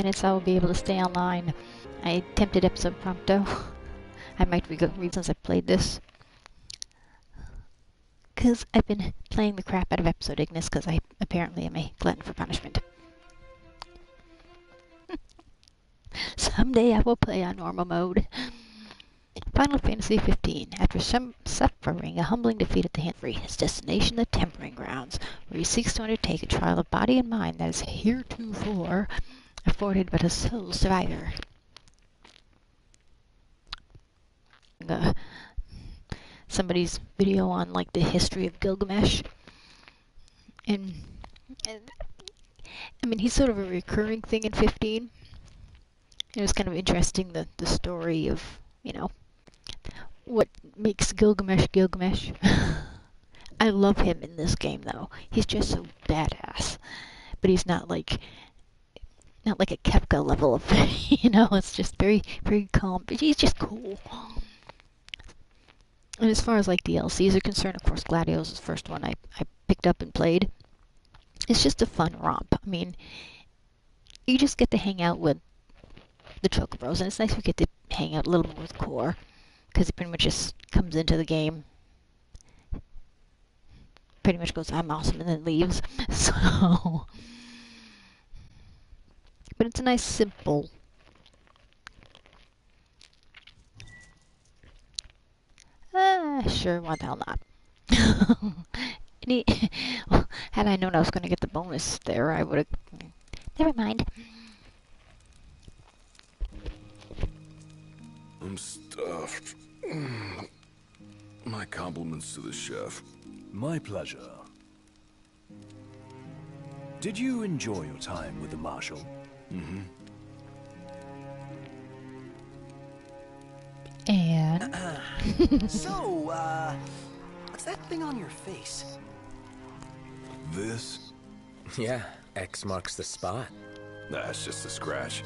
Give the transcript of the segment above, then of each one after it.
minutes I will be able to stay online. I attempted episode prompto. I might read since I played this. Because I've been playing the crap out of episode Ignis because I apparently am a glutton for punishment. Someday I will play on normal mode. Final Fantasy 15. After suffering a humbling defeat at the hand free, his destination the Tempering Grounds, where he seeks to undertake a trial of body and mind that is heretofore afforded but a sole survivor. Somebody's video on like the history of Gilgamesh, and I mean he's sort of a recurring thing in 15. It was kind of interesting the story of, you know, what makes Gilgamesh Gilgamesh. I love him in this game though. He's just so badass, but he's not like a Kefka level of, you know, it's just very calm, but he's just cool. And as far as like DLCs are concerned, of course Gladio is the first one I picked up and played. It's just a fun romp. I mean, you just get to hang out with the Chocobros, and it's nice we get to hang out a little more with Core, because he pretty much just comes into the game, pretty much goes, I'm awesome, and then leaves. So, but it's a nice, simple. Sure, why the hell not? Well, had I known I was going to get the bonus there, I would have... Never mind. I'm stuffed. My compliments to the chef. My pleasure. Did you enjoy your time with the Marshal? Mm-hmm. And... So, what's that thing on your face? This? Yeah, X marks the spot. That's just a scratch.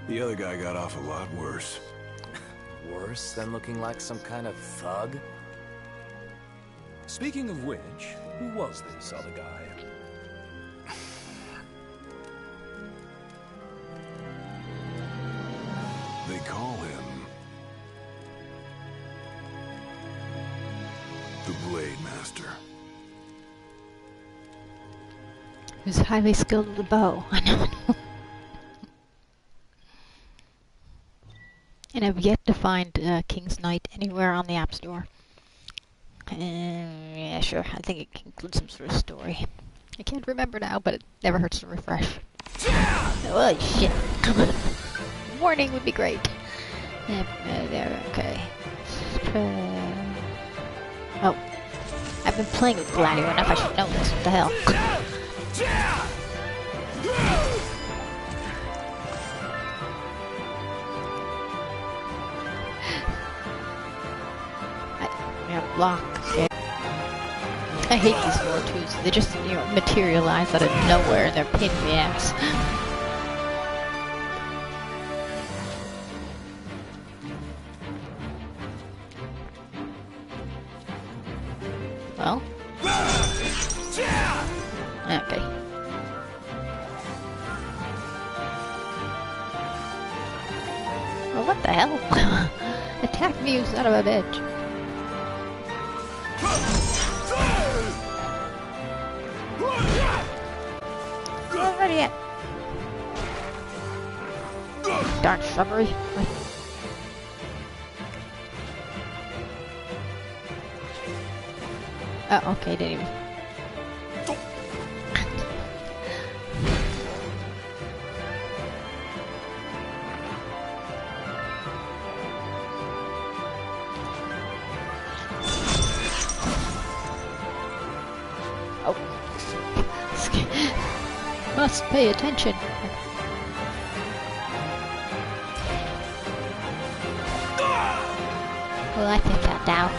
The other guy got off a lot worse. Worse than looking like some kind of thug? Speaking of which, who was this other guy? They call him the Blade Master. Who's highly skilled with a bow. I know. And I've yet to find King's Knight anywhere on the App Store. Yeah, sure. I think it includes some sort of story. I can't remember now, but it never hurts to refresh. Oh, shit. Warning would be great. There, okay. Oh. I've been playing with Gladio enough, I should know this. What the hell? Block. Okay. I hate these 4-2s. They just, you know, materialize out of nowhere and they're a pain in the ass. Well. Okay. Well, what the hell? Attack me, you son of a bitch. Not ready yet. Darn shrubbery. Oh, okay, didn't even. Must pay attention. Well, I think that now.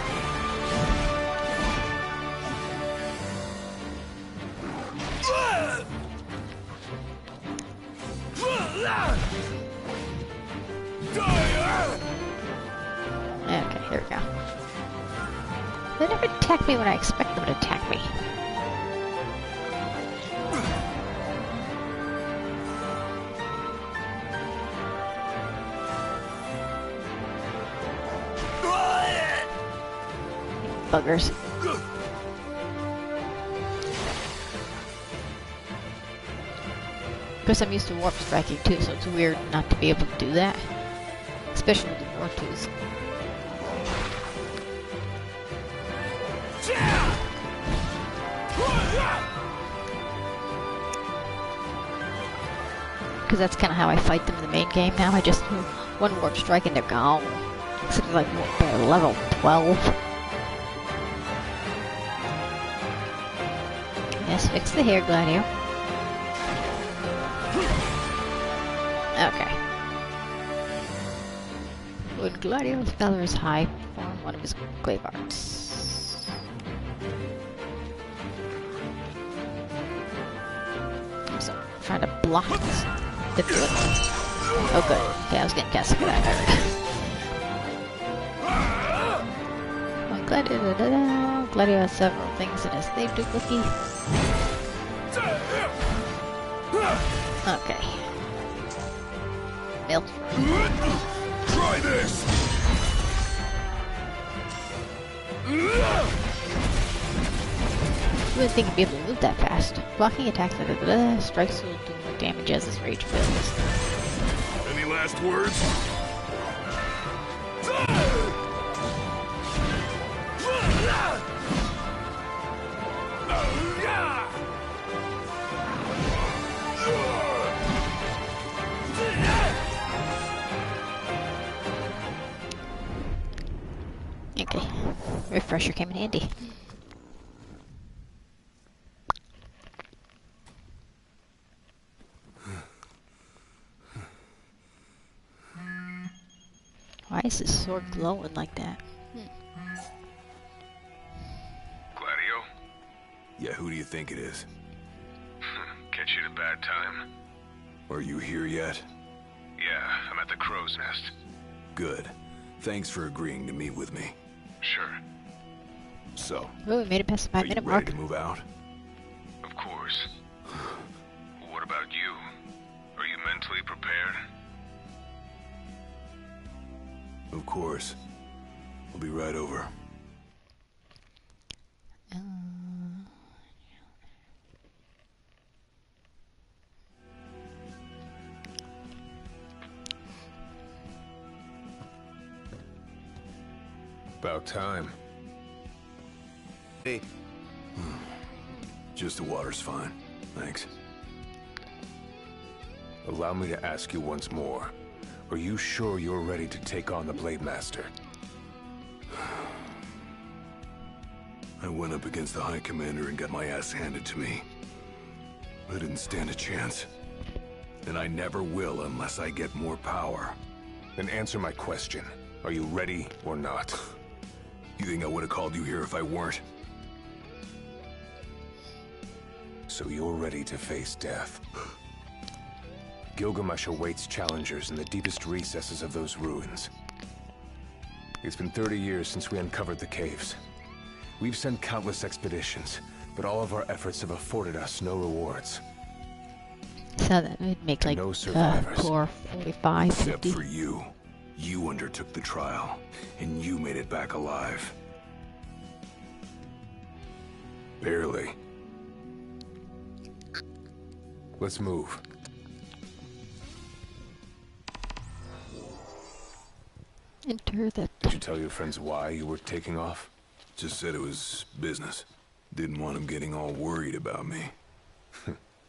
Okay, here we go. They never attack me when I expect them to attack me. buggers. Of course, I'm used to warp striking too, so it's weird not to be able to do that. Especially with the warp tools. Because that's kind of how I fight them in the main game now. I just do one warp strike and they're gone. Except they're like they're level 12. Yes, fix the hair, Gladio. Okay. When Gladio's valor is high, perform one of his glaive arts. I'm so trying to block this. Didn't do it. Oh good. Okay, I was getting cast for that, I heard. Well, Gladio has several things in his slave duplicate. Okay. Milk. Try this! I wouldn't think he'd be able to move that fast. Blocking attacks, strikes will do more damage as his rage builds. Any last words? Okay. Refresher came in handy. Why is his sword glowing like that? Gladio? Yeah, who do you think it is? Catch you at a bad time. Are you here yet? Yeah, I'm at the crow's nest. Good. Thanks for agreeing to meet with me. Sure. So, Oh, we made it past the are you 5-minute ready mark. to move out? Of course. What about you? Are you mentally prepared? Of course. I'll be right over. About time. Hey, Just the water's fine. Thanks. Allow me to ask you once more. Are you sure you're ready to take on the Blade Master? I went up against the High Commander and got my ass handed to me. I didn't stand a chance. And I never will unless I get more power. Then answer my question. Are you ready or not? You think I would have called you here if I weren't? So you're ready to face death. Gilgamesh awaits challengers in the deepest recesses of those ruins. It's been 30 years since we uncovered the caves. We've sent countless expeditions, but all of our efforts have afforded us no rewards. So that would make like No survivors. core 45, Except 50. for you. You undertook the trial, and you made it back alive. Barely. Let's move. Enter the... Did you tell your friends why you were taking off? Just said it was business. Didn't want them getting all worried about me.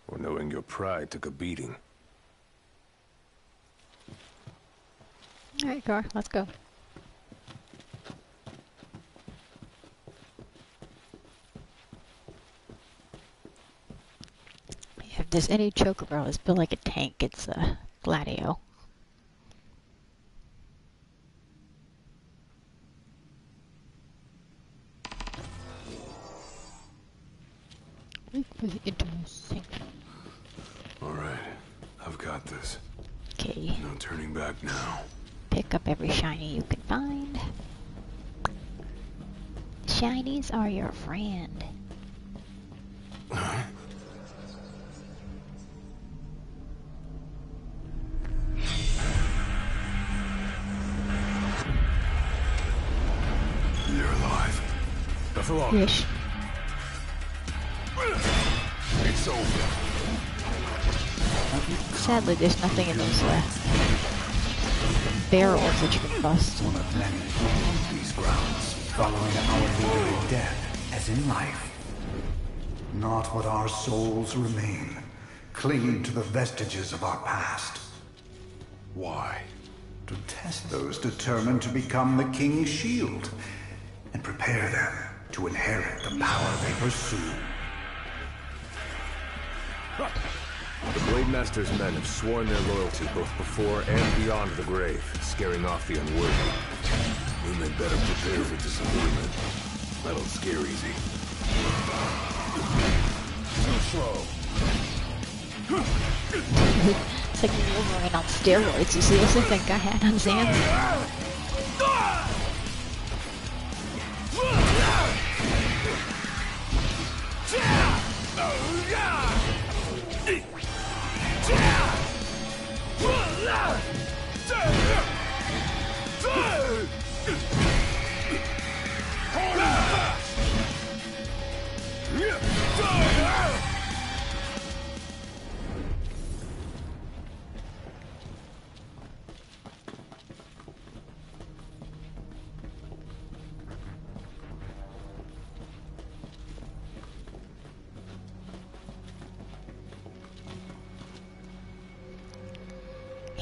Or knowing your pride took a beating? Alright, car, let's go. If there's any chocobo that's built like a tank, it's Gladio. Interesting. Alright, I've got this. Okay, No turning back now. pick up every shiny you can find. Shinies are your friend. You're alive. for long. Ish. It's over. Sadly, there's nothing in those barrels that you can bust. One of many on these grounds, following our leader in death as in life. Not what our souls remain, clinging to the vestiges of our past. Why? To test those determined to become the King's shield, and prepare them to inherit the power they pursue. The Blade Master's men have sworn their loyalty both before and beyond the grave, scaring off the unworthy. Then they better prepare for disappointment. That'll scare easy. Too slow. It's like Wolverine on steroids. You see this thing guy had on Xanth?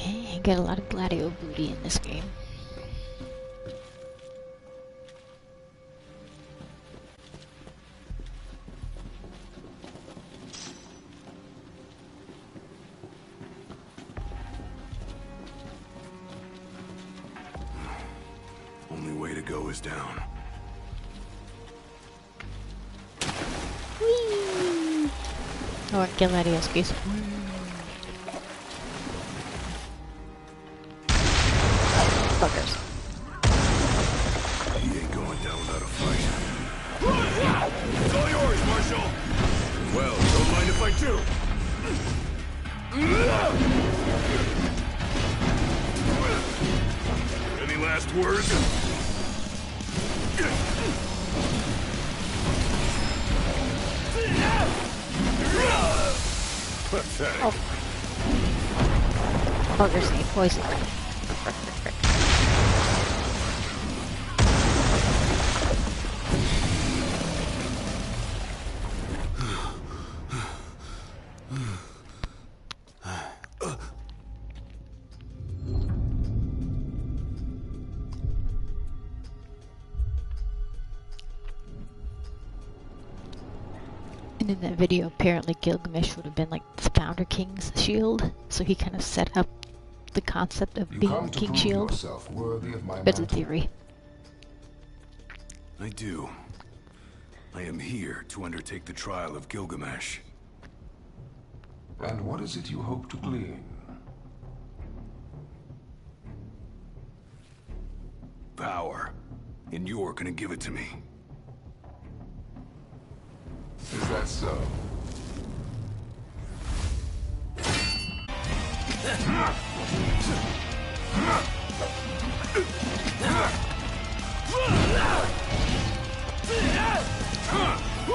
You get a lot of Gladio booty in this game. Only way to go is down. Whee! Or Gladio's case. Fuckers. He ain't going down without a fight. It's all yours, Marshal. Well, don't mind if I do. Any last words? Pathetic. Oh. Fuckers need poison. And in that video, apparently Gilgamesh would have been like the Founder King's shield, so he kind of set up the concept of being King Shield. That's a theory. I do. I am here to undertake the trial of Gilgamesh. And what is it you hope to glean? Power. And you're gonna give it to me. Is that so?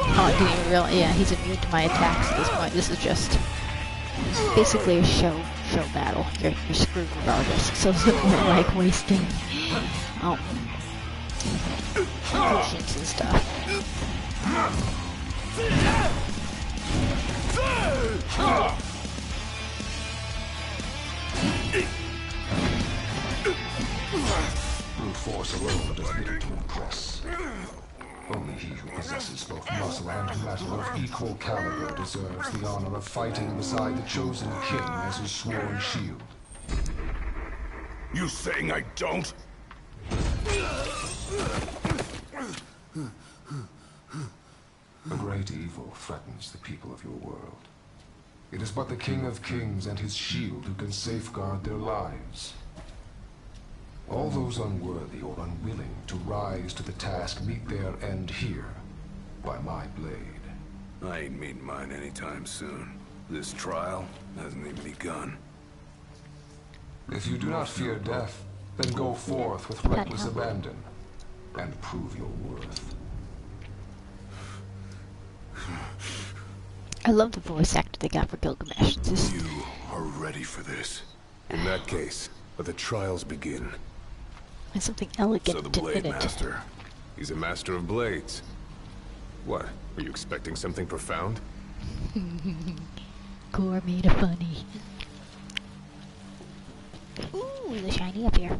Oh, I didn't even realize. Yeah, he's immune to my attacks at this point. This is just basically a show battle. You're screwed regardless. So it's more like wasting potions and stuff. Brute force alone does little to impress. Only he who possesses both muscle and metal of equal caliber deserves the honor of fighting beside the chosen king as his sworn shield. You saying I don't? A great evil threatens the people of your world. It is but the King of Kings and his shield who can safeguard their lives. All those unworthy or unwilling to rise to the task meet their end here, by my blade. I ain't meeting mine anytime soon. This trial hasn't even begun. If you do not fear death, then go forth with reckless abandon, and prove your worth. I love the voice actor they got for Gilgamesh. It's just, You are ready for this. In that case, let the trials begin. there's something So elegant the in Blade it. Master. He's a master of blades. What? Were you expecting something profound? Core made a funny. Ooh, the shiny up here.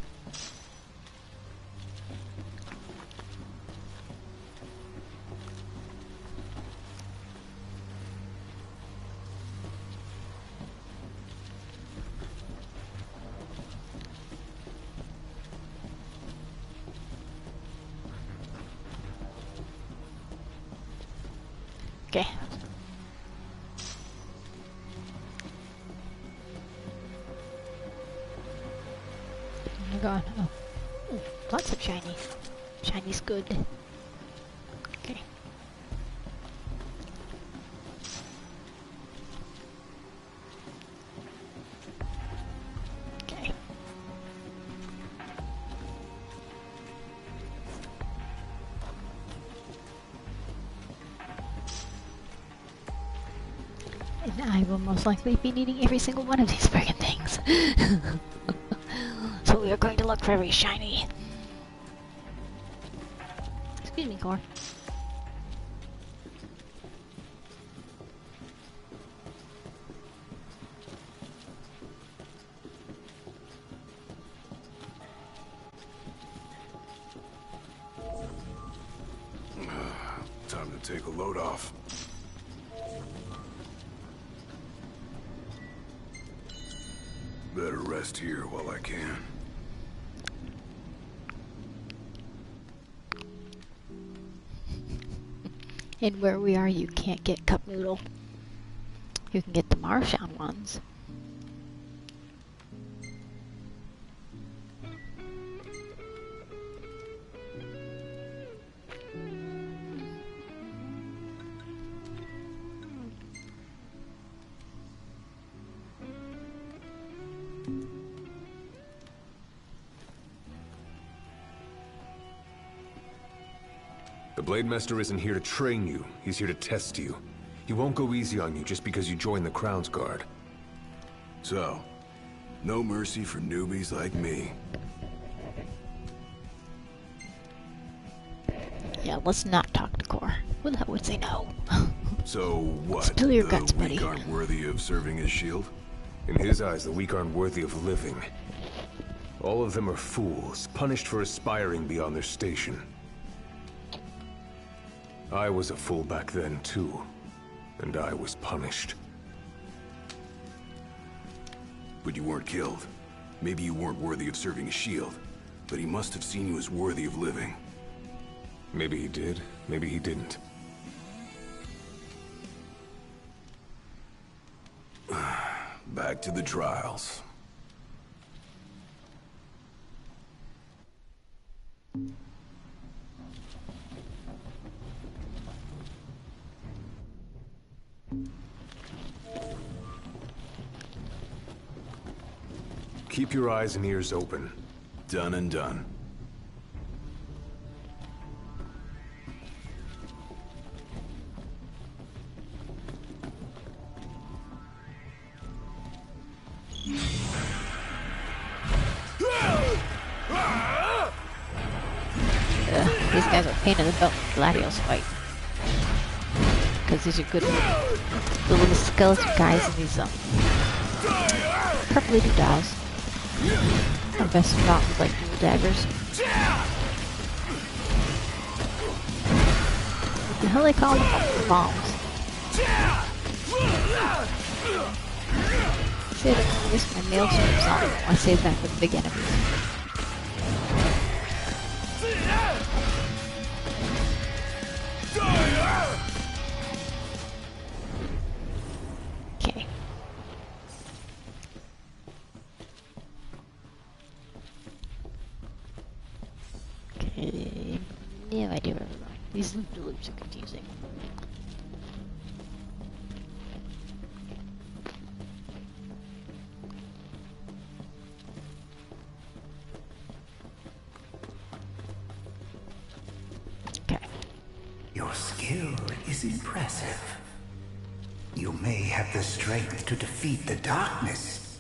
Okay. Oh my god. Oh. Ooh, lots of shiny. Shiny's good. Okay. Okay. And I will most likely be needing every single one of these friggin' things. So we are going to look for every shiny. Excuse me, Core. Time to take a load off. Better rest here while I can. And where we are, you can't get cup noodle. You can get the Marshawn ones. The Blade Master isn't here to train you. He's here to test you. He won't go easy on you just because you joined the Crown's Guard. So, no mercy for newbies like me. Yeah, let's not talk to Core. Who the hell would say no? So what? Spill your The guts, buddy. weak aren't worthy of serving as shield? In his eyes, the weak aren't worthy of living. All of them are fools, punished for aspiring beyond their station. I was a fool back then, too. And I was punished. But you weren't killed. Maybe you weren't worthy of serving as shield, but he must have seen you as worthy of living. Maybe he did, maybe he didn't. Back to the trials. Keep your eyes and ears open. Done and done. These guys are a pain in the belt in Gladio's fight. Because these are good the little skeleton guys and these purpley doodads. Are best not with like dual daggers. What the hell they call them? Bombs. Say that I waste my maelstroms on them. I save that for the big enemies. Okay. Okay. No idea where we're going. These loops are confusing. Your skill is impressive. You may have the strength to defeat the darkness,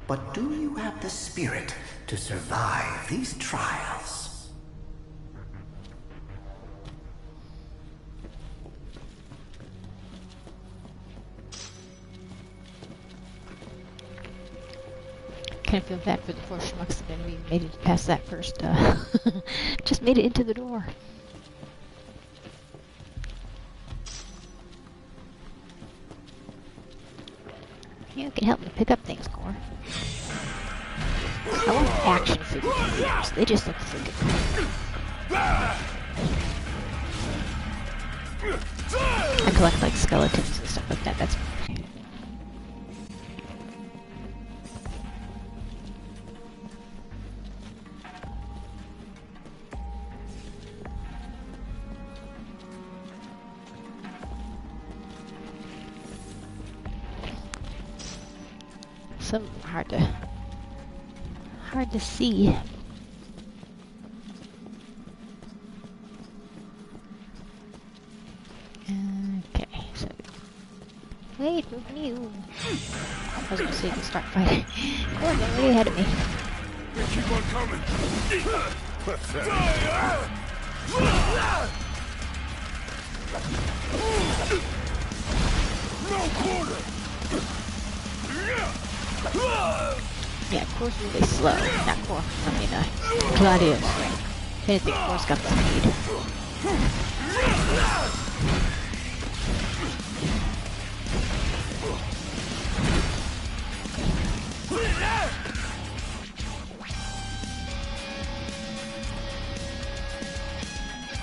but do you have the spirit to survive these trials? Kind of feel bad for the poor schmucks that maybe made it past that first, just made it into the door. You can help me pick up things, Core. I want action figures. They just look freaking cool. I collect like skeletons and stuff like that. That's some hard to see. Okay, so wait for you. I was gonna say you can start fighting. Core, you're way ahead of me. You keep on coming. No quarter. Yeah, Core's really slow. Not Core. I mean, Gladio. If anything, Core's got the speed.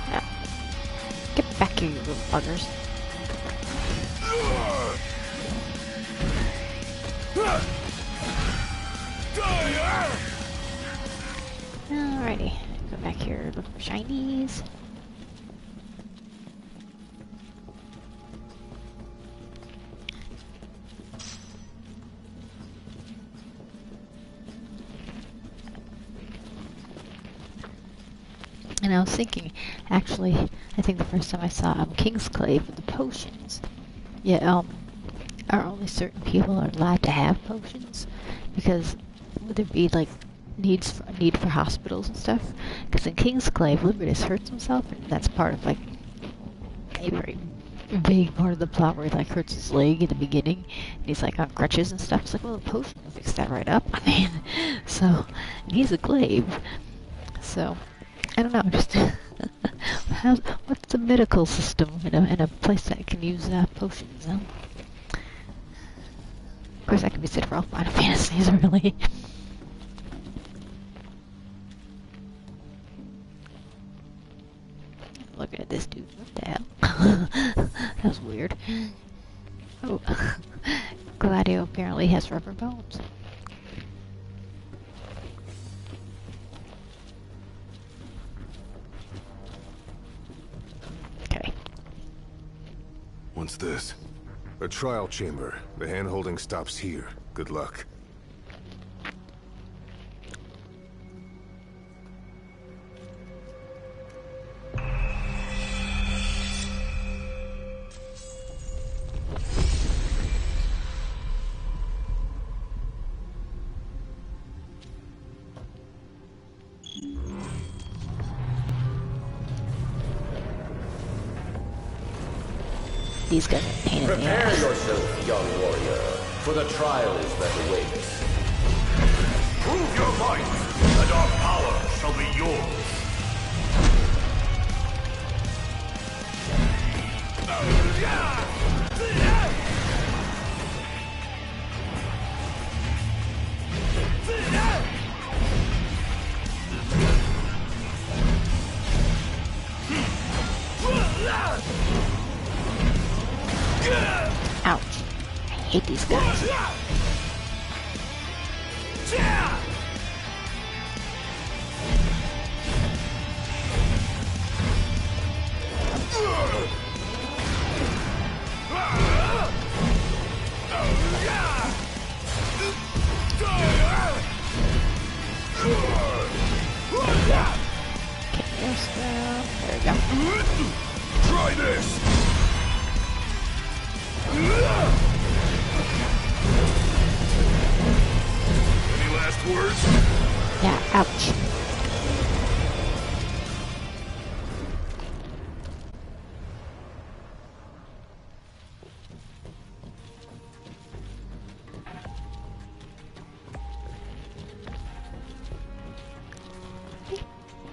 Yeah. Get back here, you little buggers. Alrighty, go back here, look for shinies. And I was thinking, actually, I think the first time I saw Kingsclave with the potions, yeah, are only certain people are allowed to have potions? Because would there be like need for hospitals and stuff? Because in Kingsclave, Libertas hurts himself, and that's part of like a very vague part of the plot where he like hurts his leg in the beginning, and he's like on crutches and stuff. It's like, well, the potion will fix that right up. I mean, so he's a glaive, so. I don't know, just what's the medical system in a place that can use potions? Huh? Of course, that can be said for all Final Fantasies, really. Look at this dude. What the hell? That was weird. Oh, Gladio apparently has rubber bones. What's this? A trial chamber. The hand-holding stops here. Good luck. These guys are a pain in the Prepare ass. yourself, young warrior, for the trials that await. Prove your might, and our power shall be yours. Ouch. I hate these guys. Okay, there we go. Try this! Any last words? Yeah, ouch.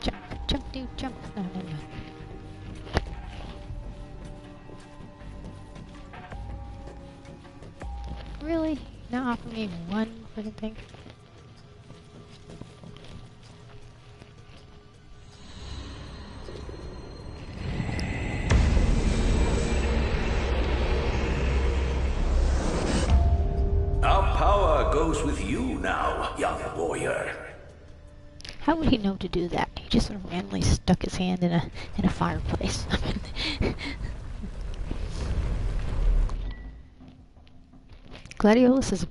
Jump, jump, dude, jump. No, no, no. Really? Not offer me one freaking thing? Our power goes with you now, young warrior. How would he know to do that? He just sort of randomly stuck his hand in a fireplace. Gladiolus has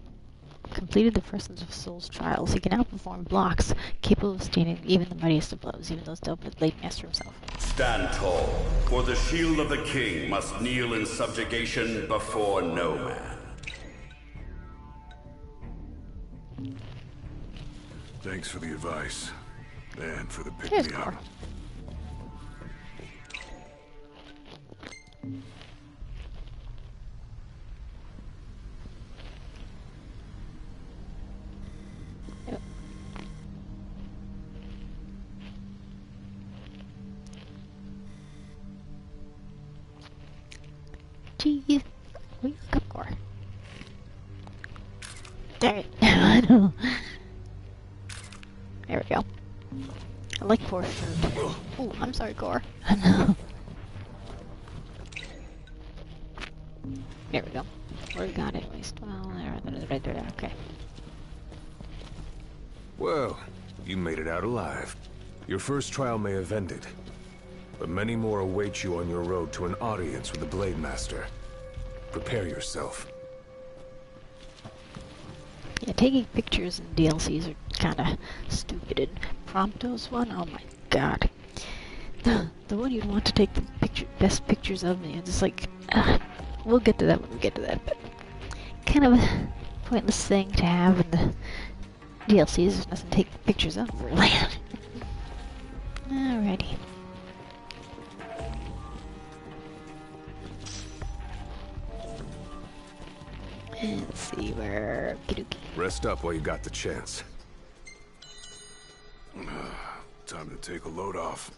completed the Persons of Souls trials. He can now perform blocks capable of standing even the mightiest of blows, even those dealt with late master himself. Stand tall, for the shield of the king must kneel in subjugation before no man. Thanks for the advice. And for the Here's pick-me-up. Cor. Yep. Jeez. Wake up, Cor. Dang it. I know. There we go. I like Cor's shirt. Oh, I'm sorry, Cor. There we go. We got it at least. Well, there. Okay. Well, you made it out alive. Your first trial may have ended, but many more await you on your road to an audience with the Blade Master. Prepare yourself. Yeah, taking pictures in DLCs are kind of stupid. And Prompto's one, oh my god. The one you'd want to take the best pictures of me, it's just like, we'll get to that when we get to that, but kind of a pointless thing to have in the DLCs. It doesn't take pictures of, really. Alrighty. Let's see where... Kidoki. Rest up while you got the chance. Time to take a load off.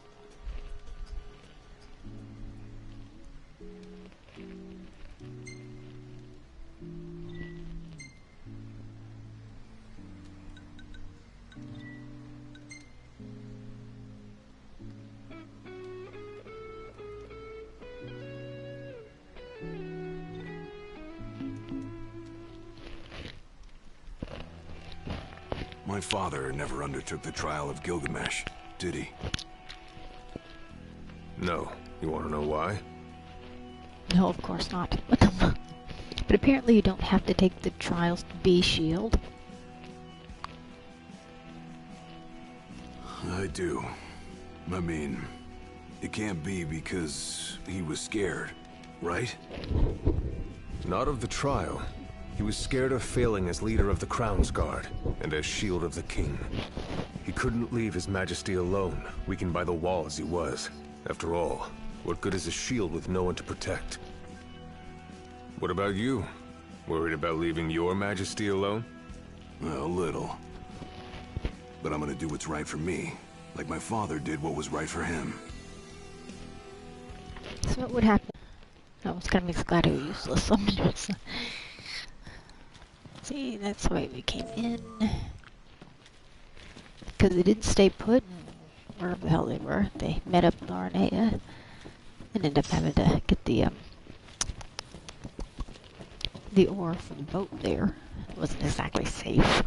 My father never undertook the trial of Gilgamesh, did he? No. You want to know why? No, of course not. What the fuck? But apparently you don't have to take the trials to be S.H.I.E.L.D. I do. I mean, it can't be because he was scared, right? Not of the trial. He was scared of failing as leader of the Crown's Guard, and as Shield of the King. He couldn't leave His Majesty alone, weakened by the wall as he was. After all, what good is a shield with no one to protect? What about you? Worried about leaving your Majesty alone? Well, a little. But I'm gonna do what's right for me, like my father did what was right for him. So what would happen? Oh, it's gonna make Gladio useless. See, that's the way we came in. Because they didn't stay put, and wherever the hell they were. They met up with Arnea and ended up having to get the ore from the boat there. It wasn't exactly safe.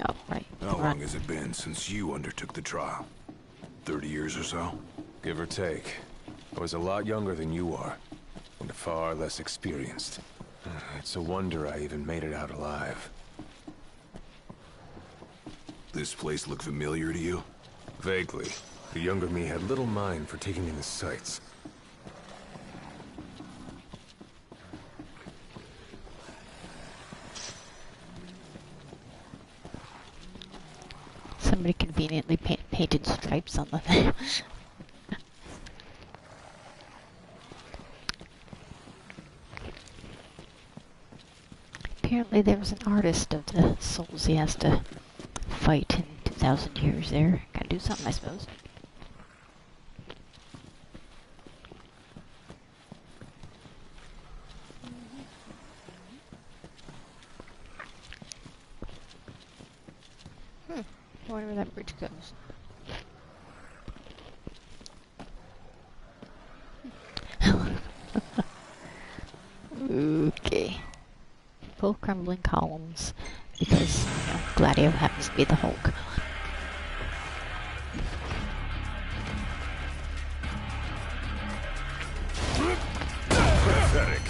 Oh, right. How long has it been since you undertook the trial? 30 years or so? Give or take. I was a lot younger than you are. and far less experienced. It's a wonder I even made it out alive. This place look familiar to you? Vaguely. The younger me had little mind for taking in the sights. Somebody conveniently painted stripes on the thing. Apparently there was an artist of the souls he has to fight in 2,000 years there. Gotta do something, I suppose. I wonder where that bridge goes. Okay. Full crumbling columns because, you know, Gladio happens to be the Hulk. Pathetic.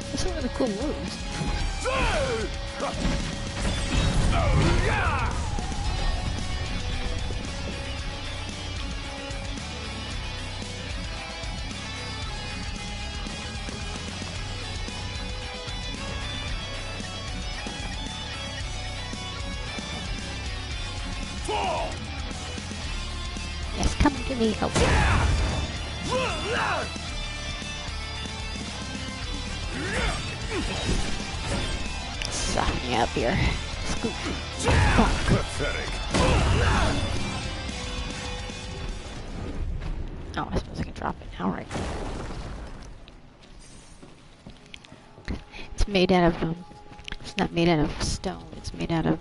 There's some really cool moves. Yes, come to me, help. Soften you up here. Scoop. Bonk. Pathetic. Oh, I suppose I can drop it now, right? It's made out of, it's not made out of stone, it's made out of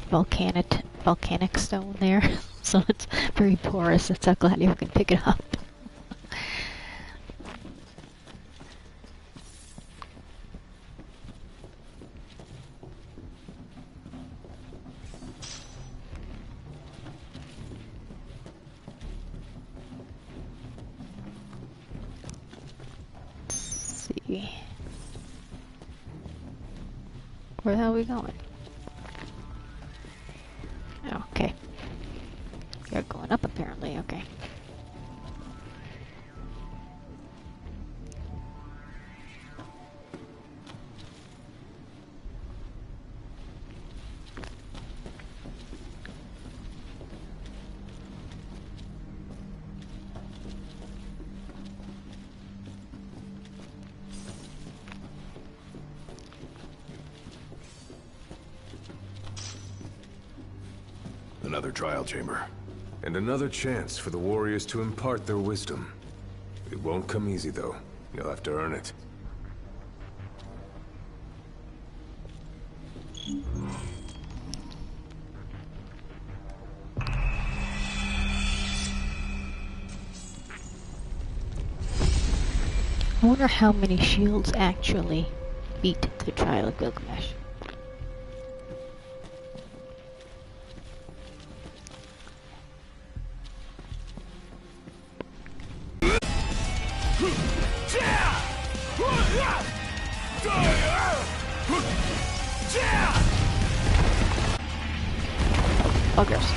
volcanic stone there. So it's very porous. That's how Gladio can pick it up. Let's see. Where the hell are we going? Oh, okay. You're going up apparently, okay. Another trial chamber. And another chance for the warriors to impart their wisdom. It won't come easy, though. You'll have to earn it. I wonder how many shields actually beat the Trial of Gilgamesh. Buggers.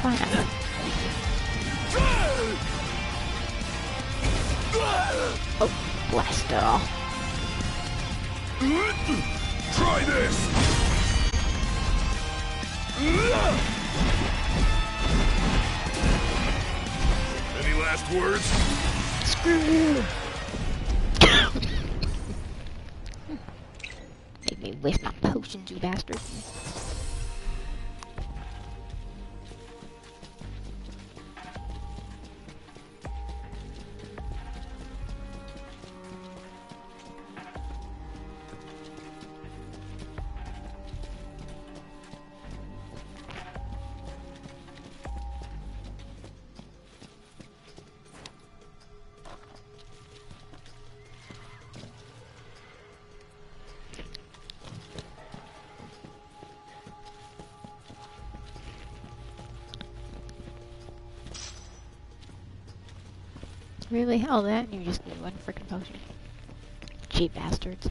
Kinda. Oh, blast it all. Try this! Any last words? Screw you! Made me waste my potions, you bastard. Really? All that? And you just need one freaking potion? Cheap bastards.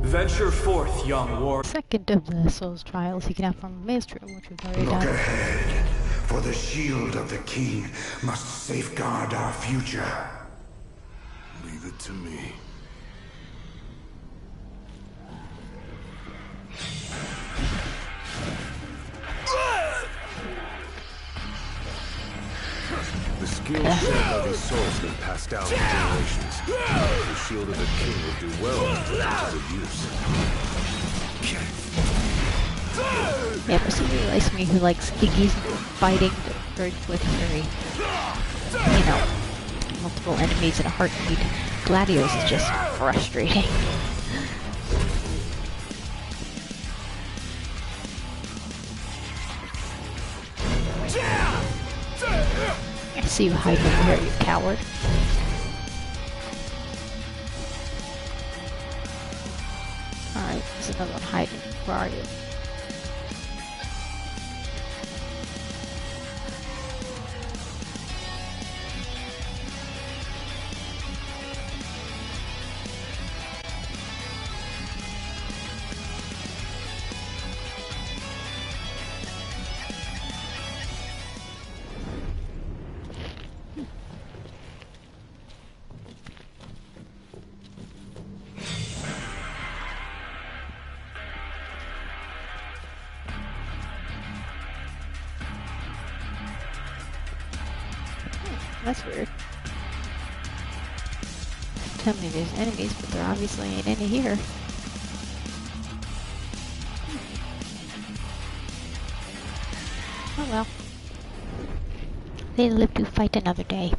Venture forth, young war. Second of the Souls trials you can have from Maelstrom, which we've already Look done. ahead, for the shield of the king must safeguard our future. Leave it to me. The skills shared by these souls have been passed down for generations. The shield of the king would do well to put into good use. Yeah, for somebody like me who likes Iggy's fighting very with very, you know, multiple enemies in a heartbeat, Gladios is just frustrating. I see you hiding over here, you coward. Alright, there's another one hiding. Where are you? That's weird. Tell me there's enemies, but there obviously ain't any here. Oh well. They live to fight another day.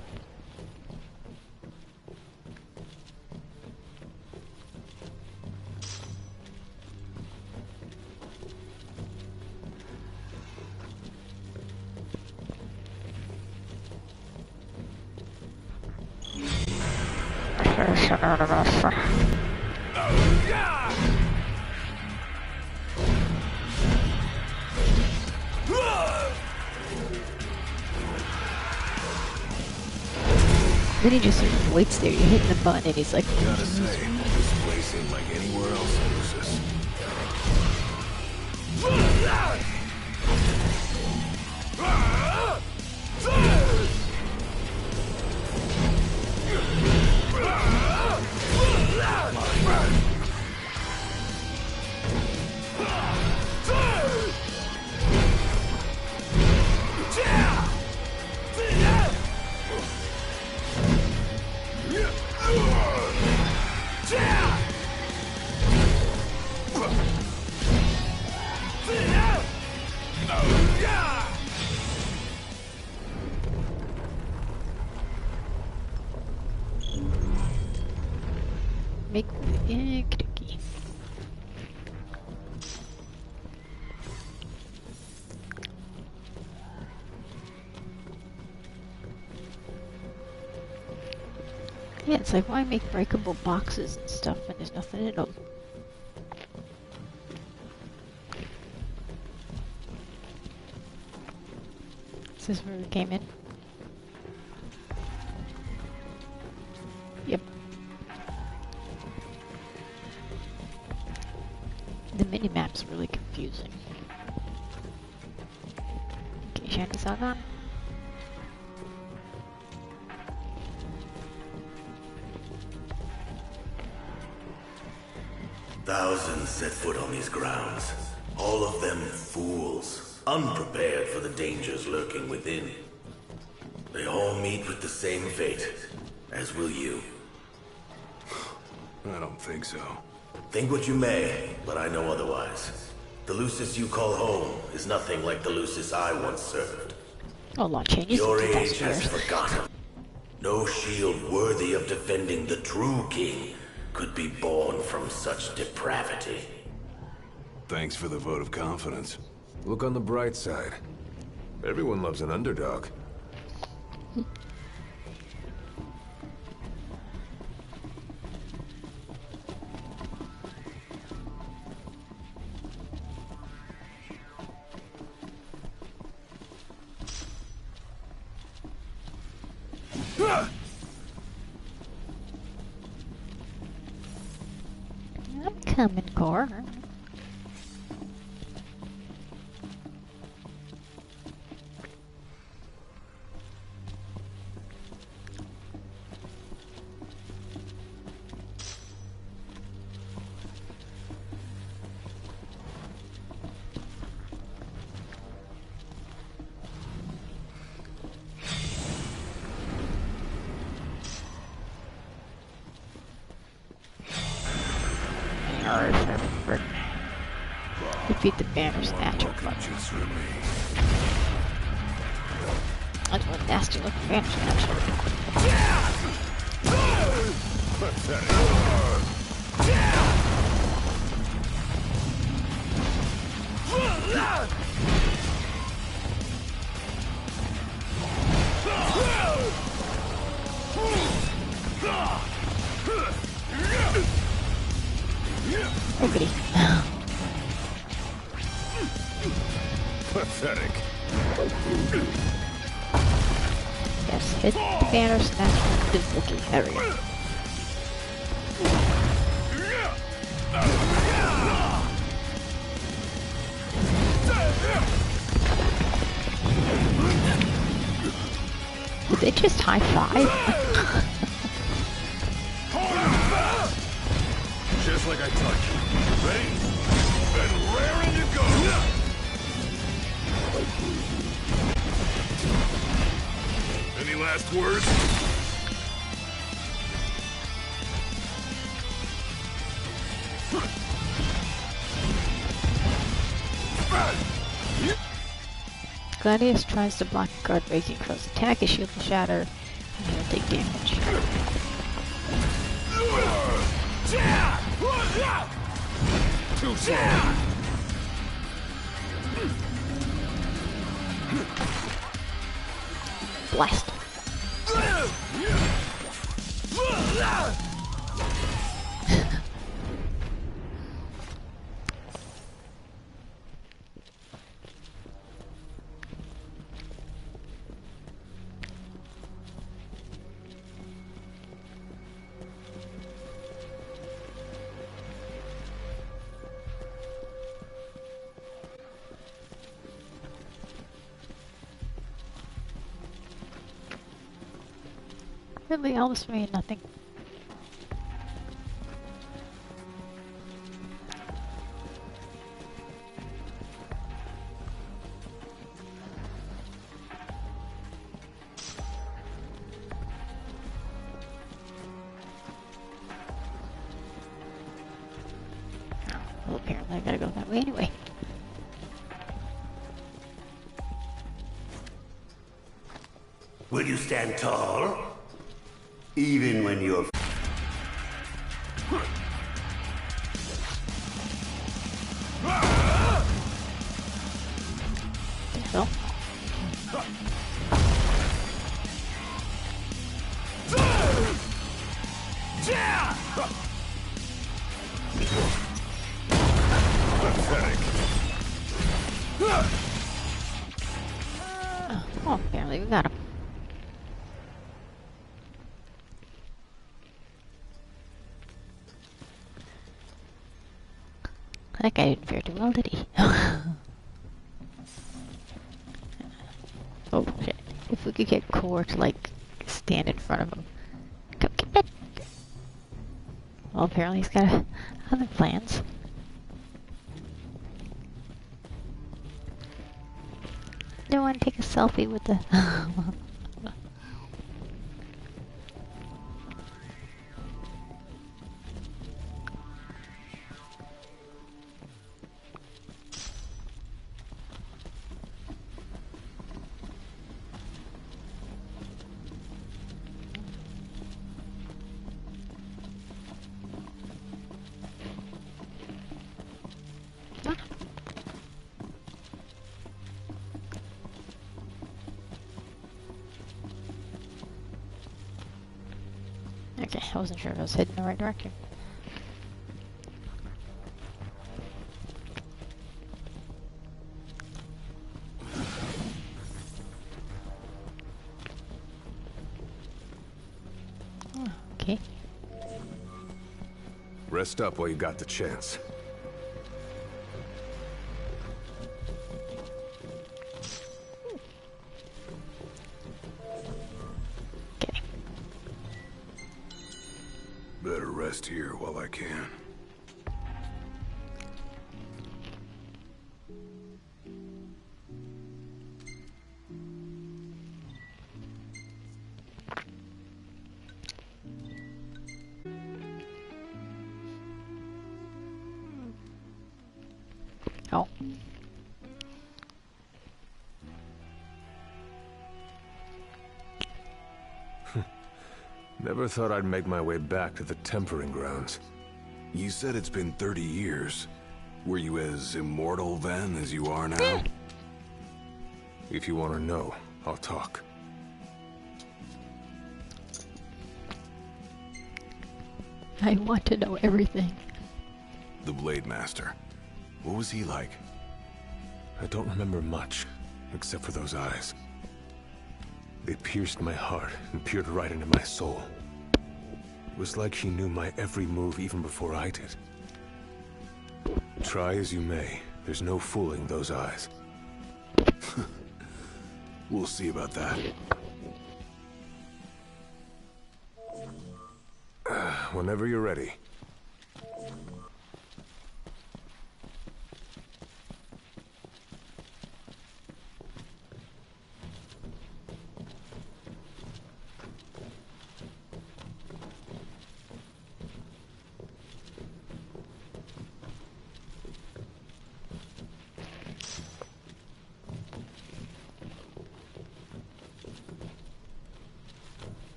Then he just sort of waits there. You hit the button and he's like, Gotta say, this place ain't like anywhere else in Lucis. make sticky. Yeah, it's like, why make breakable boxes and stuff when there's nothing in them? This is where we came in. browsing. Okay, Shandy's all gone. Thousands set foot on these grounds. All of them fools, unprepared for the dangers lurking within. They all meet with the same fate, as will you. I don't think so. Think what you may, but I know otherwise. The Lucis you call home is nothing like the Lucis I once served. A lot changes Your in age 2,000 has years. forgotten. No shield worthy of defending the true king could be born from such depravity. Thanks for the vote of confidence. Look on the bright side. Everyone loves an underdog. I'm coming, Cor. Defeat the banner snatcher. Just remain. That's one nasty looking banner snatcher. Oh goody. Pathetic. Yes, hit the banner snatcher is looking area. Did they just high five? Just like I taught you. Ready? And raring to go! Any last words? Gladius tries to block a guard breaking Crow's attack. His shield will shatter, and he'll take damage. Too slow. Blast. Really, all this mean nothing. Well, apparently I gotta go that way anyway. Will you stand tall? Even when you're... So. Oh, apparently we got him. guy didn't fare too well, did he? Oh shit. If we could get Core to, like, stand in front of him. Go get that. Well, apparently he's got other plans. Don't want to take a selfie with the... Okay, I wasn't sure if I was heading in the right direction. Oh, okay. Rest up while you got the chance. Okay. Better rest here while I can. Oh. Never thought I'd make my way back to the tempering grounds. You said it's been 30 years. Were you as immortal then as you are now? If you want to know, I'll talk. I want to know everything. The Blade Master. What was he like? I don't remember much, except for those eyes. They pierced my heart and peered right into my soul. It was like he knew my every move even before I did. Try as you may, there's no fooling those eyes. We'll see about that. Whenever you're ready.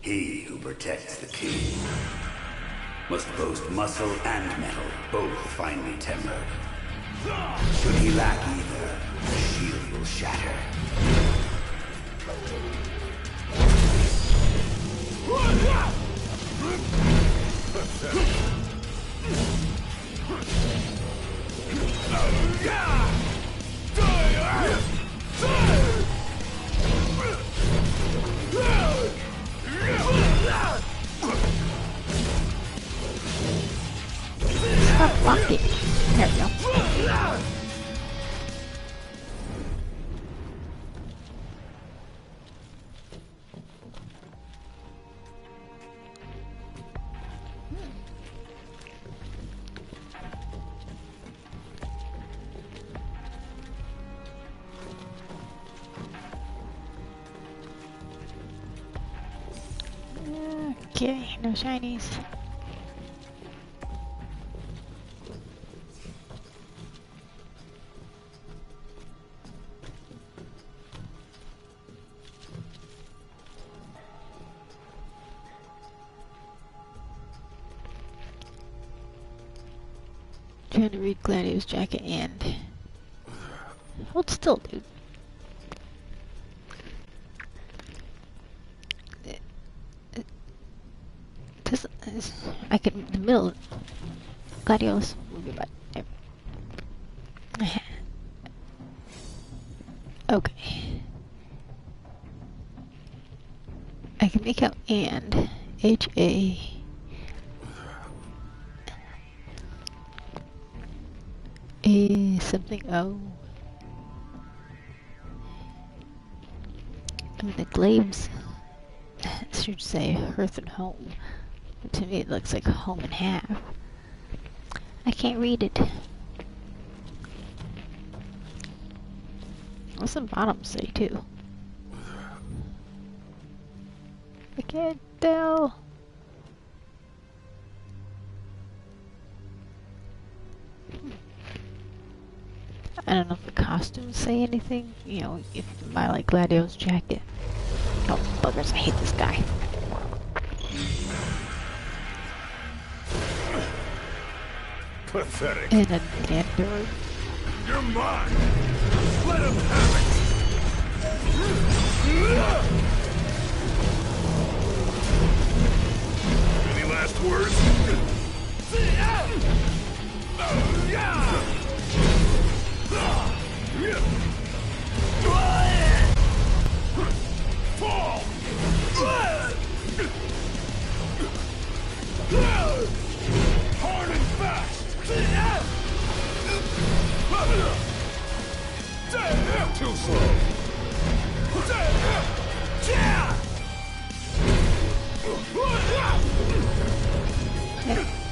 He who protects the king must boast muscle and metal, both finely tempered. Should he lack either, the shield will shatter. Stop blocking. There we go. Okay, no shinies. Trying to read Gladio's jacket and hold still, dude. I could in the middle. Gladio's move your butt. There. Okay. I can make out and H-A. Something. Oh. I mean, the glaives should say hearth and home. But to me, it looks like home and half. I can't read it. What's the bottom say, too? I can't tell. I don't know if the costumes say anything. You know, if you buy like Gladio's jacket. Oh, buggers, I hate this guy. Pathetic. And a nerd. You're mine. Let him have it. Any last words? Fall! Hard and fast! Too slow!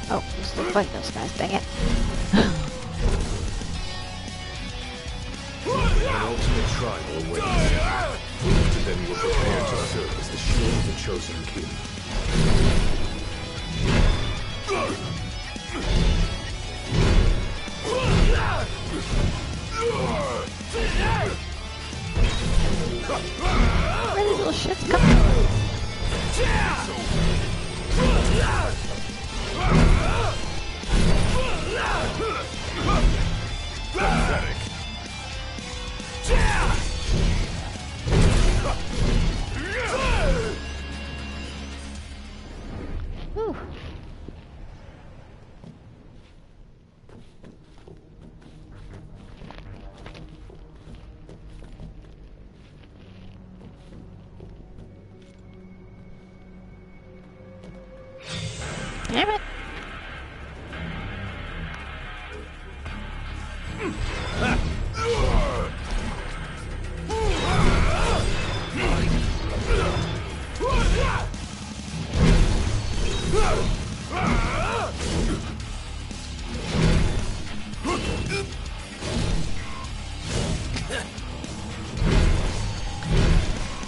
Oh, just look like those guys, dang it. An ultimate trial awaits. And then we're prepared to serve as the shield of the chosen king. Where these little shits come from? Pathetic. Whew. Damn it.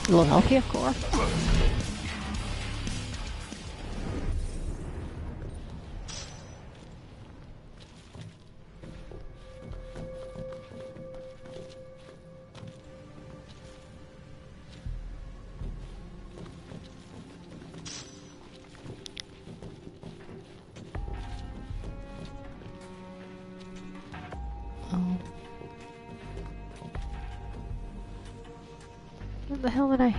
A little healthy, of course. Oh. What the hell did I...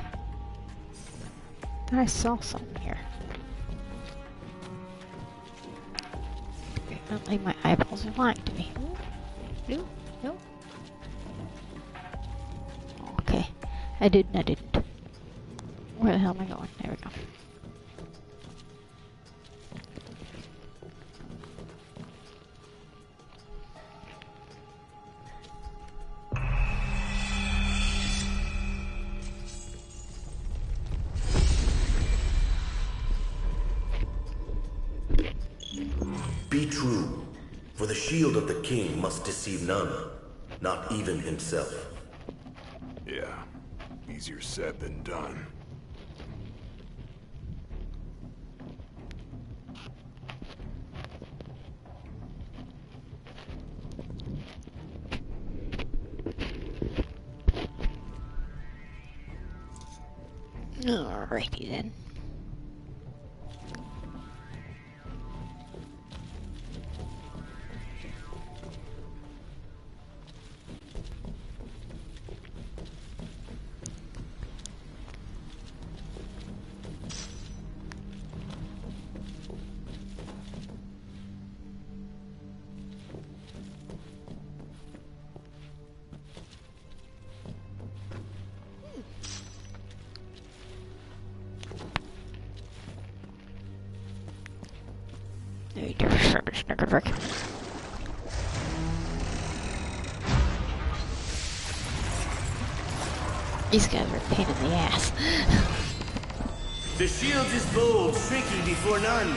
I saw something here. Apparently my eyeballs are lying to me. No, no. Okay. I did and I didn't. Where the hell am I going? There we go. Be true, for the shield of the king must deceive none, not even himself. Yeah, easier said than done. Alrighty then. There you go, snicker frick. These guys are a pain in the ass. The shield is bold, shrinking before none.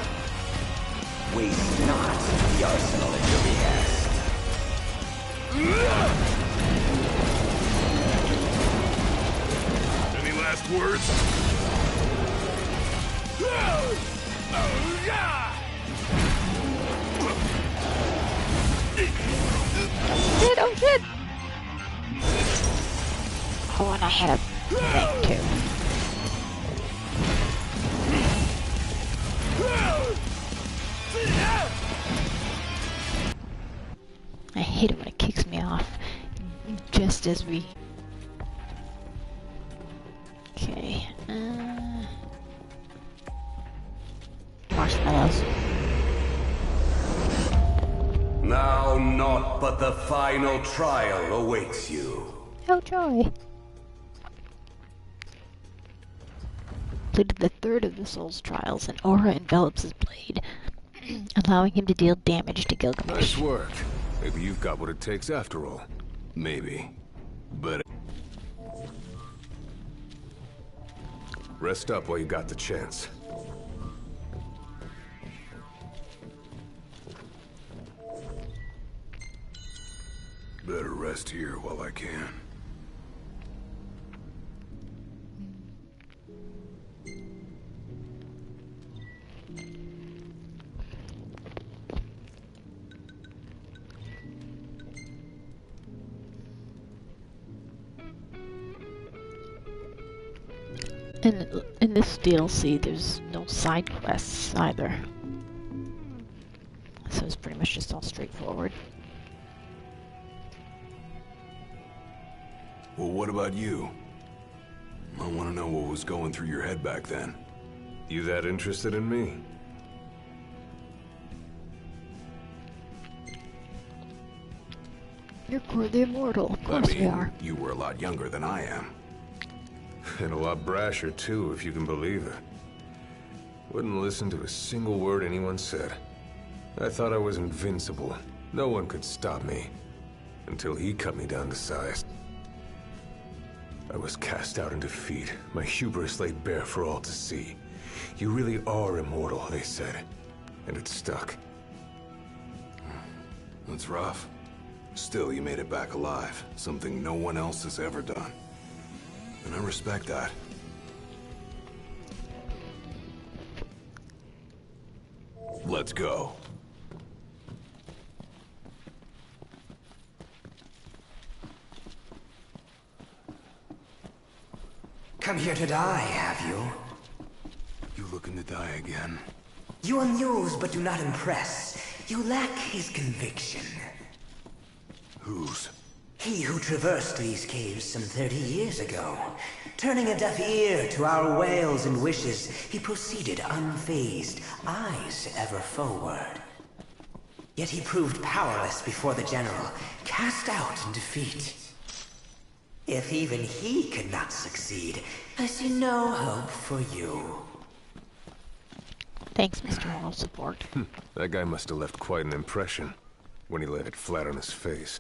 Waste not the arsenal at your behest. Any last words? Shit, oh shit! Oh, and I had a thing too. I hate it when it kicks me off. Just as we... Okay, marshmallows. Now naught but the final trial awaits you. Oh joy! Completed the third of the Soul's trials, an aura envelops his blade, allowing him to deal damage to Gilgamesh. Nice work. Maybe you've got what it takes after all. Maybe. But Rest up while you got the chance. better rest here while I can. In this DLC, there's no side quests either. So it's pretty much just all straightforward. Well, what about you? I want to know what was going through your head back then. You that interested in me? You're clearly immortal. Of course we are. You were a lot younger than I am. And a lot brasher, too, if you can believe it. Wouldn't listen to a single word anyone said. I thought I was invincible. No one could stop me. Until he cut me down to size. I was cast out in defeat, my hubris laid bare for all to see. You really are immortal, they said. And it stuck. That's rough. Still, you made it back alive. Something no one else has ever done. And I respect that. Let's go. Come here to die, have you? You looking to die again? You amuse but do not impress. You lack his conviction. Whose? He who traversed these caves some 30 years ago. Turning a deaf ear to our wails and wishes, he proceeded unfazed, eyes ever forward. Yet he proved powerless before the general, cast out in defeat. If even he could not succeed, I see no hope for you. Thanks, Mr. Moral Support. That guy must have left quite an impression when he laid it flat on his face.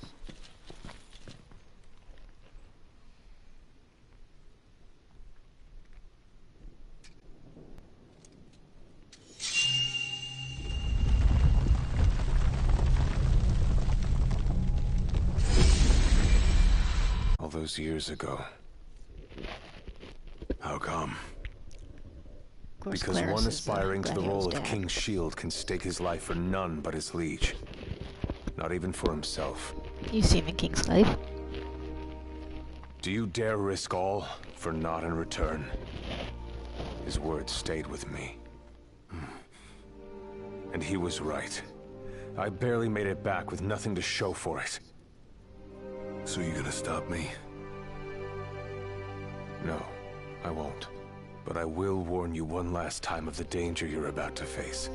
All those years ago. How come? Of course, Because Clarence one is, aspiring to the Gladio's role of dad. King's Shield can stake his life for none but his liege. Not even for himself. You see him in Kingsglaive. Do you dare risk all for naught in return? His words stayed with me. And he was right. I barely made it back with nothing to show for it. So you gonna stop me? No, I won't. But I will warn you one last time of the danger you're about to face.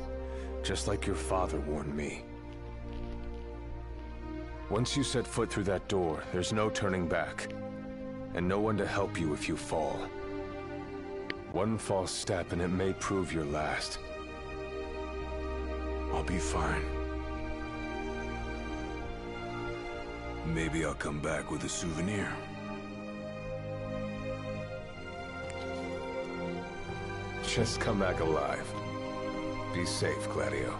Just like your father warned me. Once you set foot through that door, there's no turning back. And no one to help you if you fall. One false step and it may prove your last. I'll be fine. Maybe I'll come back with a souvenir. just come back alive. Be safe, Gladio.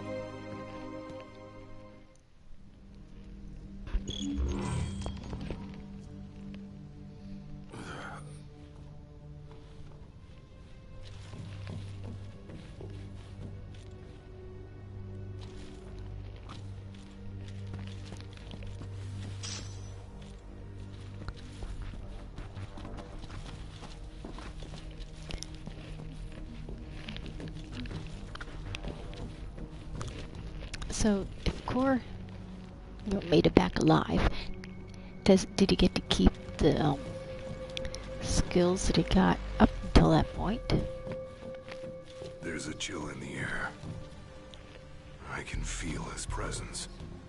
So, if Core made it back alive, did he get to keep the skills that he got up until that point? There's a chill in the air. I can feel his presence.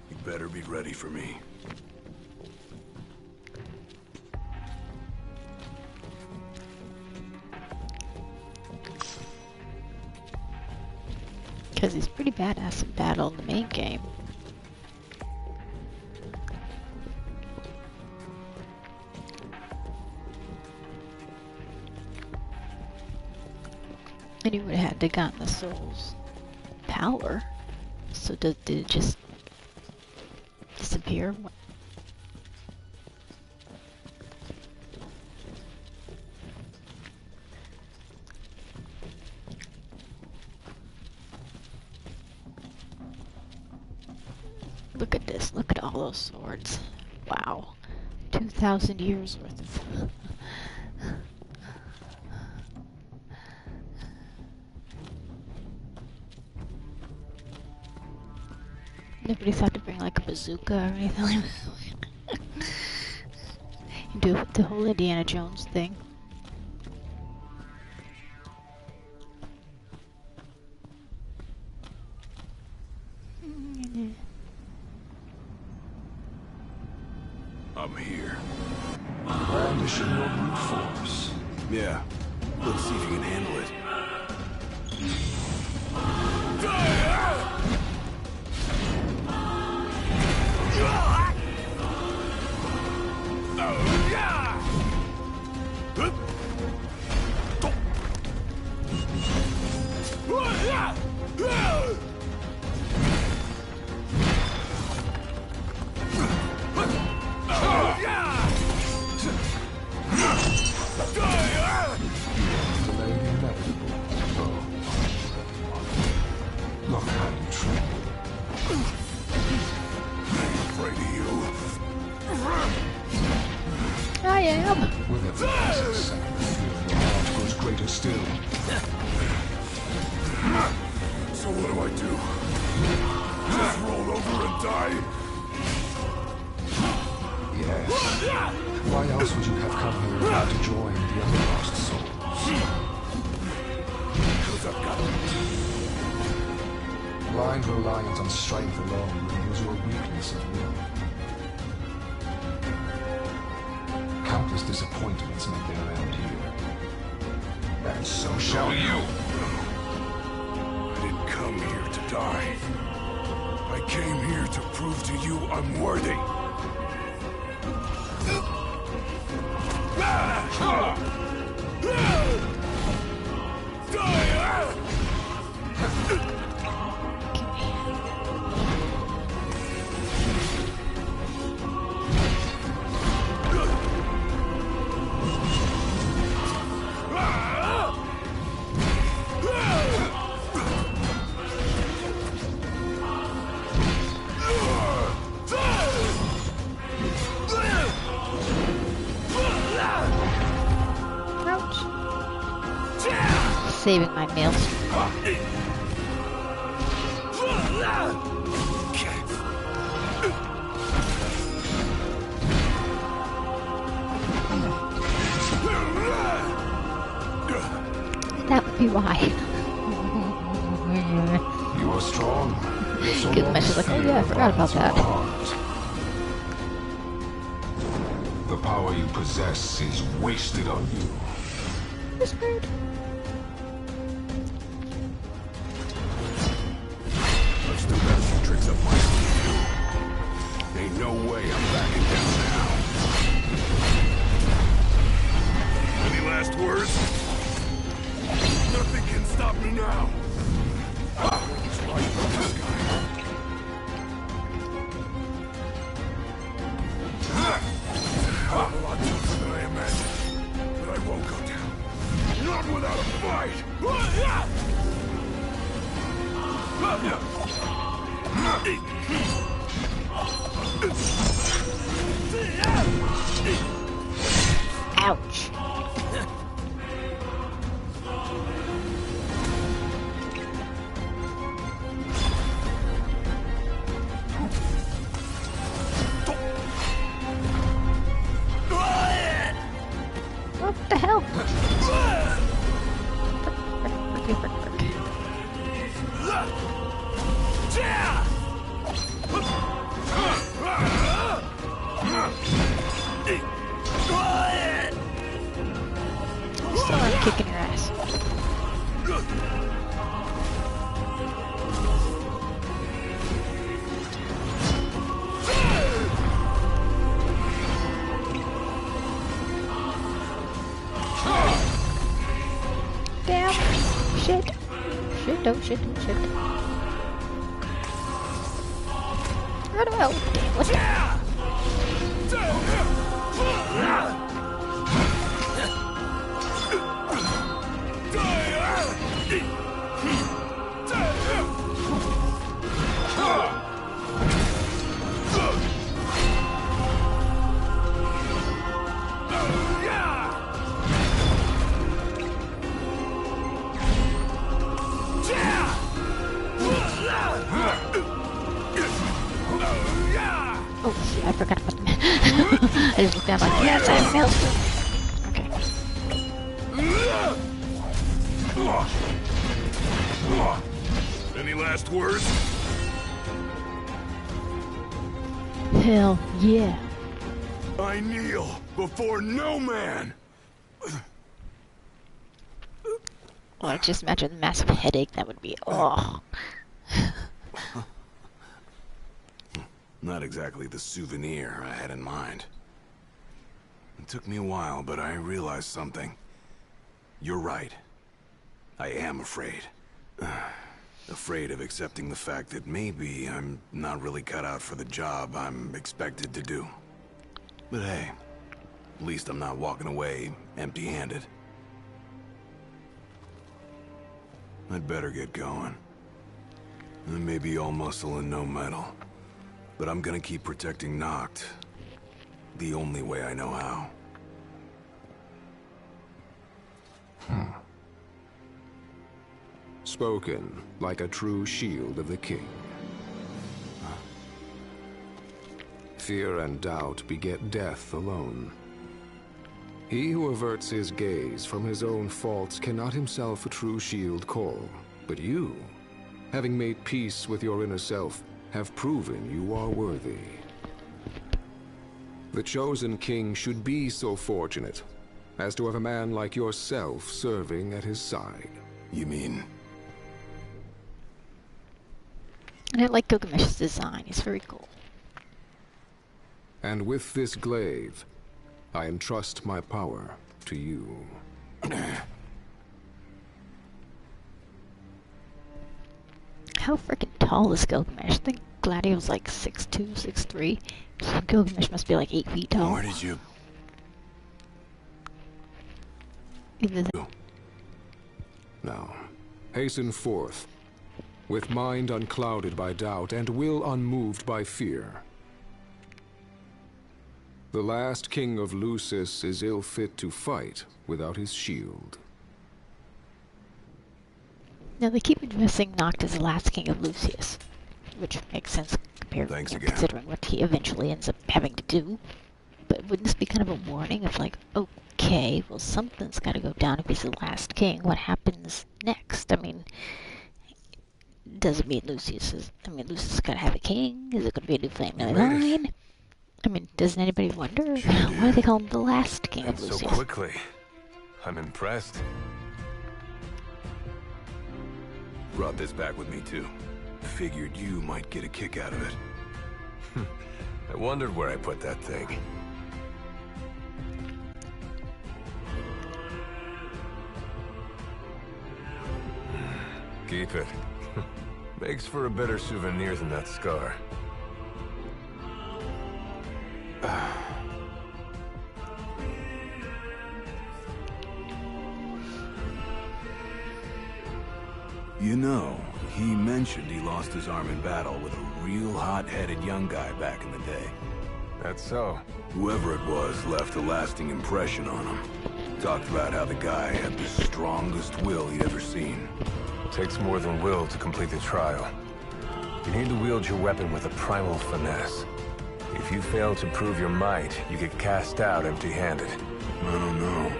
You better be ready for me. Because he's pretty badass in battle in the main game. And he would have had to gotten the soul's power. So did it just disappear? Look at this. Look at all those swords. Wow. 2,000 years worth of... Nobody thought to bring like a bazooka or anything like that. Do the whole Indiana Jones thing. I'm here. Brandishing your brute force. Yeah. Let's see if you can handle it. I am. With every passing second, your heart grows greater still. So what do I do? Just roll over and die? Yes. Why else would you have come here about to join the other lost souls? Because I've got Blind reliance on strength alone reveals your weakness of will. Countless disappointments make their end here. And so shall you. I didn't come here to die. I came here to prove to you I'm worthy. Saving my meals. That would be why. You are strong. So Gilgamesh is like, oh yeah, I forgot about that. The power you possess is wasted on you. Whispered. I've still got a few tricks up my sleeve. Ain't no way I'm backing down now. Any last words? Nothing can stop done without a fight! Ouch. What the hell? Still I'm kicking your ass. Damn! Shit! Shit, oh shit, oh shit. Run away! Oh, damn, what's that? Oh shit, I forgot about them. I just looked down like, yes, I failed. Okay. Any last words? Hell yeah. I kneel before no man! Well, just imagine the massive headache that would be. Oh. Not exactly the souvenir I had in mind. It took me a while, but I realized something. You're right. I am afraid. Afraid of accepting the fact that maybe I'm not really cut out for the job I'm expected to do. But hey, at least I'm not walking away empty-handed. I'd better get going. I may be all muscle and no metal, but I'm gonna keep protecting Noct the only way I know how. Spoken like a true shield of the king. Fear and doubt beget death alone. He who averts his gaze from his own faults cannot himself a true shield call. But you, having made peace with your inner self, have proven you are worthy. The chosen king should be so fortunate as to have a man like yourself serving at his side. You mean? And I like Gilgamesh's design. It's very cool. And with this glaive, I entrust my power to you. How freaking tall is Gilgamesh? I think Gladio's like 6'2", 6'3". So Gilgamesh must be like 8 feet tall. Where did you... Now, hasten forth, with mind unclouded by doubt and will unmoved by fear. The last king of Lucis is ill fit to fight without his shield. Now they keep addressing Noct as the last king of Lucius, which makes sense compared, considering what he eventually ends up having to do. But wouldn't this be kind of a warning of like, okay, well something's got to go down if he's the last king. What happens next? I mean, does it mean Lucius is? I mean, Lucius is gonna have a king? Is it gonna be a new family line? I mean, doesn't anybody wonder? Why do they call him the last king of Lucius? So quickly. I'm impressed. Brought this back with me too. Figured you might get a kick out of it. I wondered where I put that thing. Keep it. Makes for a better souvenir than that scar. You know, he mentioned he lost his arm in battle with a real hot-headed young guy back in the day. That's so. Whoever it was left a lasting impression on him. Talked about how the guy had the strongest will he'd ever seen. Takes more than will to complete the trial. You need to wield your weapon with a primal finesse. If you fail to prove your might, you get cast out empty-handed. I don't know.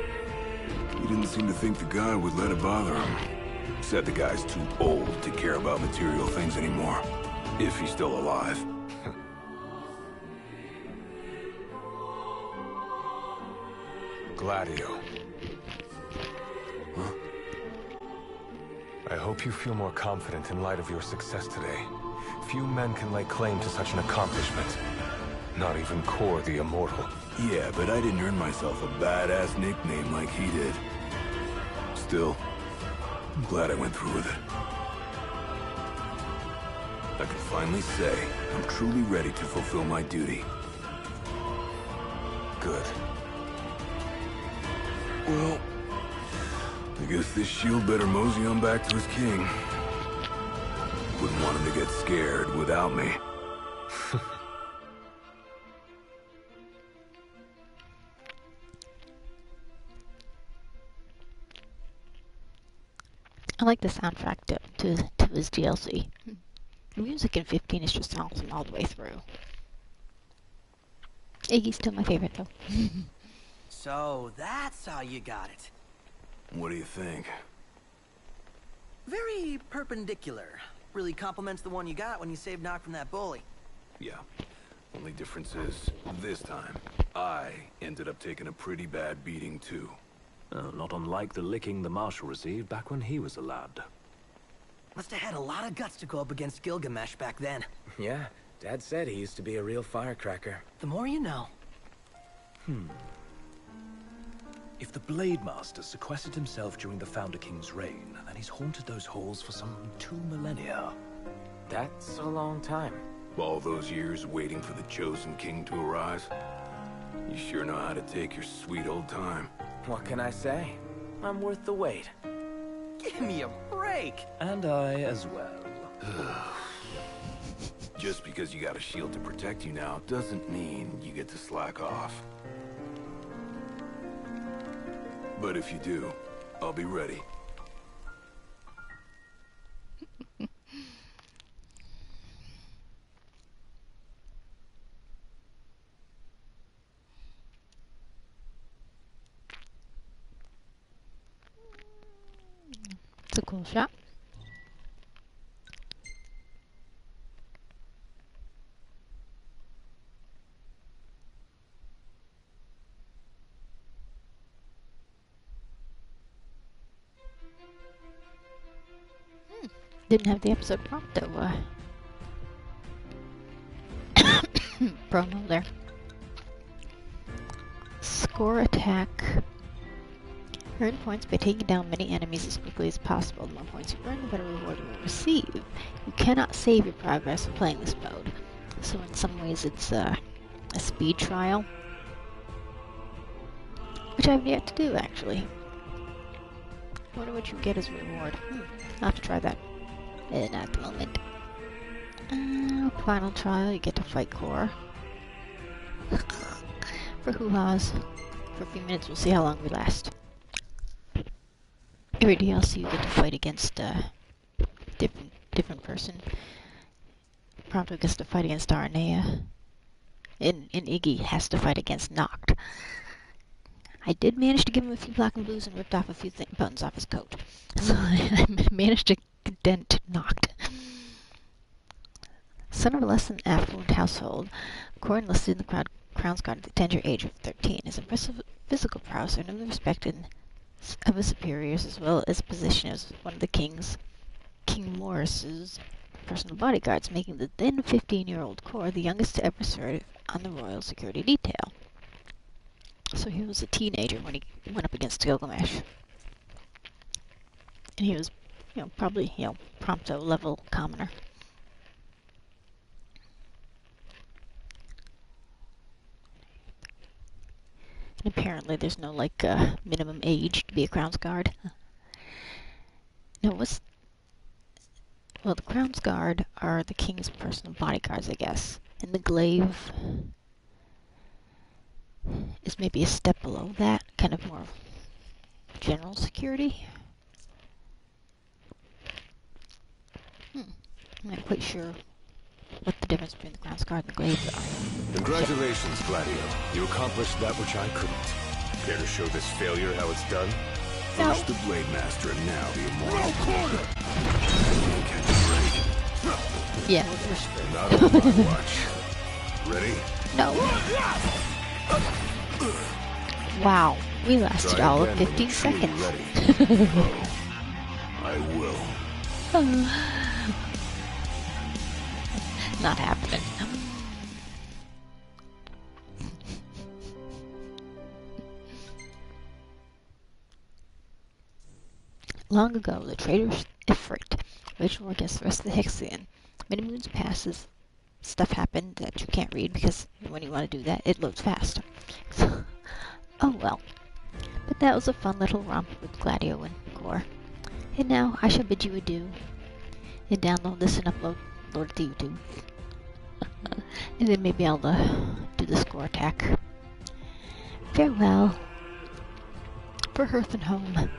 He didn't seem to think the guy would let it bother him. Said the guy's too old to care about material things anymore. If he's still alive. Gladio. Huh? I hope you feel more confident in light of your success today. Few men can lay claim to such an accomplishment. Not even Kor the Immortal. Yeah, but I didn't earn myself a badass nickname like he did. Still, I'm glad I went through with it. I can finally say I'm truly ready to fulfill my duty. Good. Well, I guess this shield better mosey on back to his king. Wouldn't want him to get scared without me. I like the soundtrack to his DLC. The music in 15 is just awesome all the way through. Iggy's still my favorite though. So that's how you got it. What do you think? Very perpendicular. Really complements the one you got when you saved Nock from that bully. Yeah. Only difference is, this time, I ended up taking a pretty bad beating too. Not unlike the licking the Marshal received back when he was a lad. Must have had a lot of guts to go up against Gilgamesh back then. Yeah, Dad said he used to be a real firecracker. The more you know. If the Blade Master sequestered himself during the Founder King's reign, then he's haunted those halls for some 2 millennia. That's a long time. All those years waiting for the chosen king to arise. You sure know how to take your sweet old time. What can I say? I'm worth the wait. Give me a break! And I as well. Just because you got a shield to protect you now doesn't mean you get to slack off. But if you do, I'll be ready. It's a cool shot. Didn't have the episode prompt though. Promo there. Score attack. Earn points by taking down many enemies as quickly as possible. The more points you earn, the better reward you will receive. You cannot save your progress when playing this mode. So in some ways it's a speed trial. Which I've yet to do actually. I wonder what you get as a reward. I'll have to try that. Not at the moment. Final trial, you get to fight Kor. For hoo-ha's. For a few minutes, we'll see how long we last. Every DLC you get to fight against a different person. Prompto gets to fight against Aranea. And Iggy has to fight against Noct. I did manage to give him a few black and blues and ripped off a few buttons off his coat. So I managed to dent Noct. Son of a less than affluent household, Kor enlisted in the Crown's Guard at the tender age of 13. His impressive physical prowess earned him the respect of his superiors, as well as position as one of the King Morris's personal bodyguards, making the then 15-year-old Kor the youngest to ever serve on the royal security detail. So he was a teenager when he went up against Gilgamesh. And he was, probably, Prompto level commoner. And apparently there's no, minimum age to be a Crown's Guard. No, Well, the Crown's Guard are the king's personal bodyguards, I guess. And the glaive is maybe a step below that, kind of more general security. I'm not quite sure what the difference between the Crown's Guard and the glaives are. Congratulations, Gladio. You accomplished that which I couldn't. Care to show this failure how it's done? No. First the Blade Master and now the Immortal Corner. Catch a break. Yeah, we're screwed. Not on my watch. Ready? No. Wow, we lasted Try all of again when 15 you're truly seconds. ready. I will. Not happening. Long ago, the traitor Ifrit waged war against the rest of the Hexian. Many moons passes. Stuff happened that you can't read because when you want to do that, it loads fast. So, oh well. But that was a fun little romp with Gladio and Core. And now I shall bid you adieu. And download this and upload it to YouTube. And then maybe I'll do the score attack. Farewell. For hearth and home.